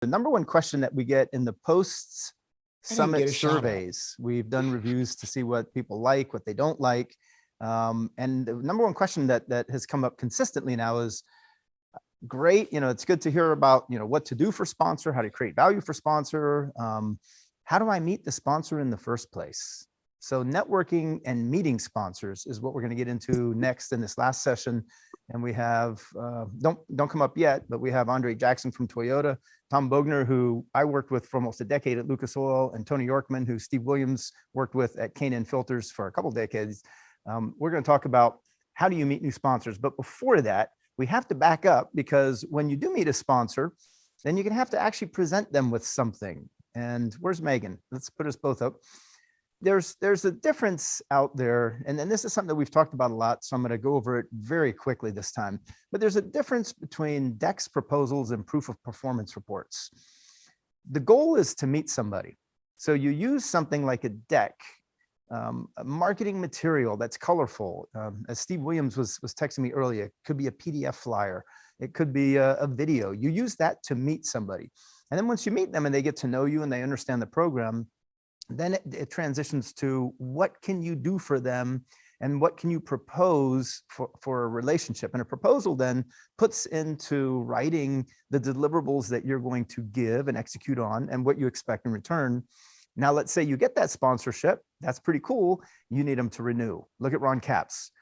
The number one question that we get in the posts I didn't get summit a shout out. surveys, we've done reviews to see what people like, what they don't like. And the number one question that has come up consistently now is, great, it's good to hear about, what to do for sponsor, how to create value for sponsor. How do I meet the sponsor in the first place? So networking and meeting sponsors is what we're going to get into next in this last session. And we have, don't come up yet, but we have Andre Jackson from Toyota, Tom Bogner, who I worked with for almost a decade at Lucas Oil, and Tony Yorkman, who Steve Williams worked with at K&N Filters for a couple of decades. We're going to talk about how do you meet new sponsors. But before that, we have to back up, because when you do meet a sponsor, then you're going to have to actually present them with something. And where's Megan? Let's put us both up. There's a difference out there, and this is something that we've talked about a lot, so I'm going to go over it very quickly this time. But there's a difference between decks, proposals, and proof of performance reports. The goal is to meet somebody. So you use something like a deck, a marketing material that's colorful. As Steve Williams was texting me earlier, it could be a PDF flyer. It could be a video. You use that to meet somebody. And then once you meet them and they get to know you and they understand the program, then it transitions to what can you do for them and what can you propose for a relationship. And a proposal then puts into writing the deliverables that you're going to give and execute on and what you expect in return. Now, let's say you get that sponsorship. That's pretty cool. You need them to renew. Look at Ron Capps.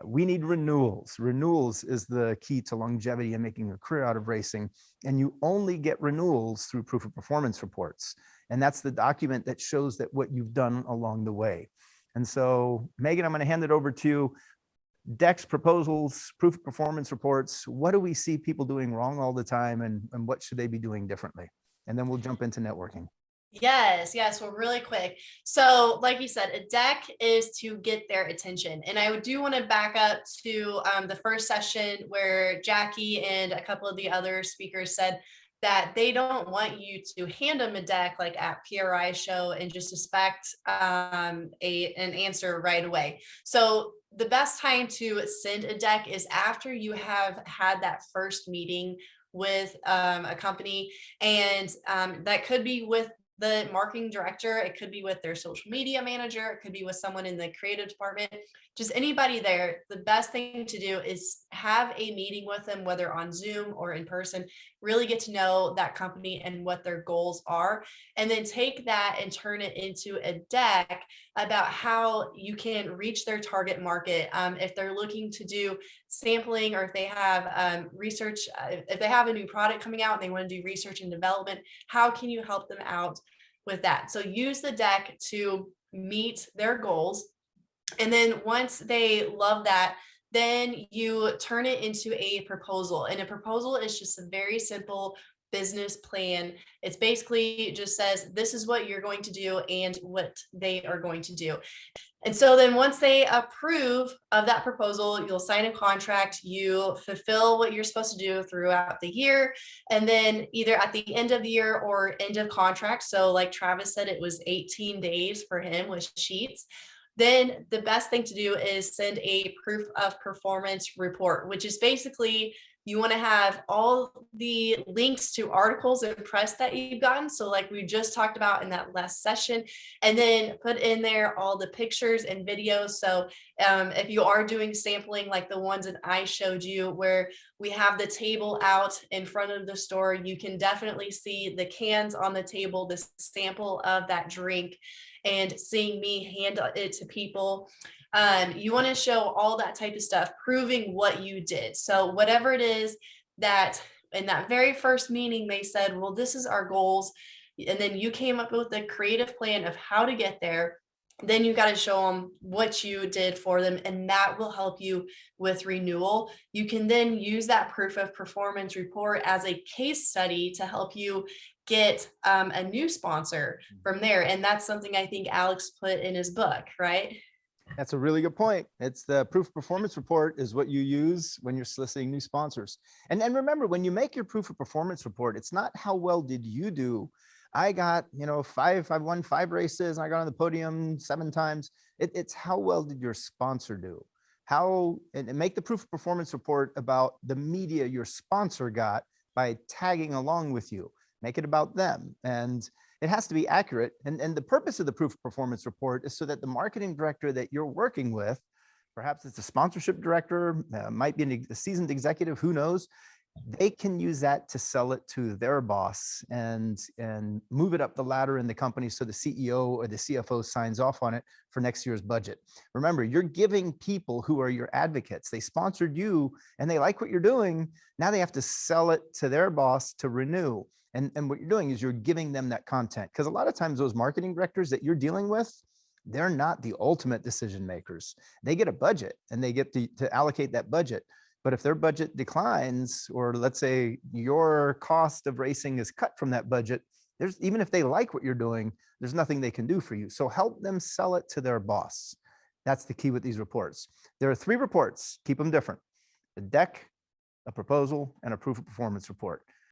We need renewals. Renewals is the key to longevity and making a career out of racing. And you only get renewals through proof of performance reports. And that's the document that shows that what you've done along the way. And so, Megan, I'm going to hand it over to you. Decks, proposals, proof of performance reports. What do we see people doing wrong all the time, and what should they be doing differently? And then we'll jump into networking. Yes. Well, really quick. So like you said, a deck is to get their attention. And I do want to back up to the first session where Jackie and a couple of the other speakers said that they don't want you to hand them a deck like at PRI show and just expect an answer right away. So the best time to send a deck is after you have had that first meeting with a company, and that could be with the marketing director, it could be with their social media manager, it could be with someone in the creative department, just anybody there. The best thing to do is have a meeting with them, whether on Zoom or in person, really get to know that company and what their goals are, and then take that and turn it into a deck about how you can reach their target market. If they're looking to do sampling, or if they have research, if they have a new product coming out and they want to do research and development, how can you help them out with that? So use the deck to meet their goals. And then once they love that, then you turn it into a proposal. And a proposal is just a very simple business plan. It's basically just says, this is what you're going to do and what they are going to do. And so then once they approve of that proposal, you'll sign a contract, you fulfill what you're supposed to do throughout the year. And then either at the end of the year or end of contract. So like Travis said, it was 18 days for him with Sheets. Then the best thing to do is send a proof of performance report, which is basically you want to have all the links to articles and press that you've gotten. So like we just talked about in that last session, and then put in there all the pictures and videos. So if you are doing sampling like the ones that I showed you, where we have the table out in front of the store, you can definitely see the cans on the table, the sample of that drink, and seeing me hand it to people. You want to show all that type of stuff, proving what you did. So whatever it is that in that very first meeting, they said, well, this is our goals. And then you came up with a creative plan of how to get there. Then you got to show them what you did for them, and that will help you with renewal. You can then use that proof of performance report as a case study to help you get a new sponsor from there. And that's something I think Alex put in his book, right? That's a really good point. It's the proof of performance report is what you use when you're soliciting new sponsors. And remember, when you make your proof of performance report, it's not how well did you do. I got, I won 5 races and I got on the podium 7 times. It's how well did your sponsor do? And make the proof of performance report about the media your sponsor got by tagging along with you. make it about them. And it has to be accurate. And the purpose of the proof of performance report is so that the marketing director that you're working with, perhaps it's a sponsorship director, might be a seasoned executive, who knows, they can use that to sell it to their boss and move it up the ladder in the company so the CEO or the CFO signs off on it for next year's budget. Remember, you're giving people who are your advocates. They sponsored you and they like what you're doing. Now they have to sell it to their boss to renew. And what you're doing is you're giving them that content, because a lot of times those marketing directors that you're dealing with, they're not the ultimate decision makers. They get a budget and they get to allocate that budget. But if their budget declines, or let's say your cost of racing is cut from that budget, even if they like what you're doing, there's nothing they can do for you. So help them sell it to their boss. That's the key with these reports. There are 3 reports, keep them different: a deck, a proposal, and a proof of performance report.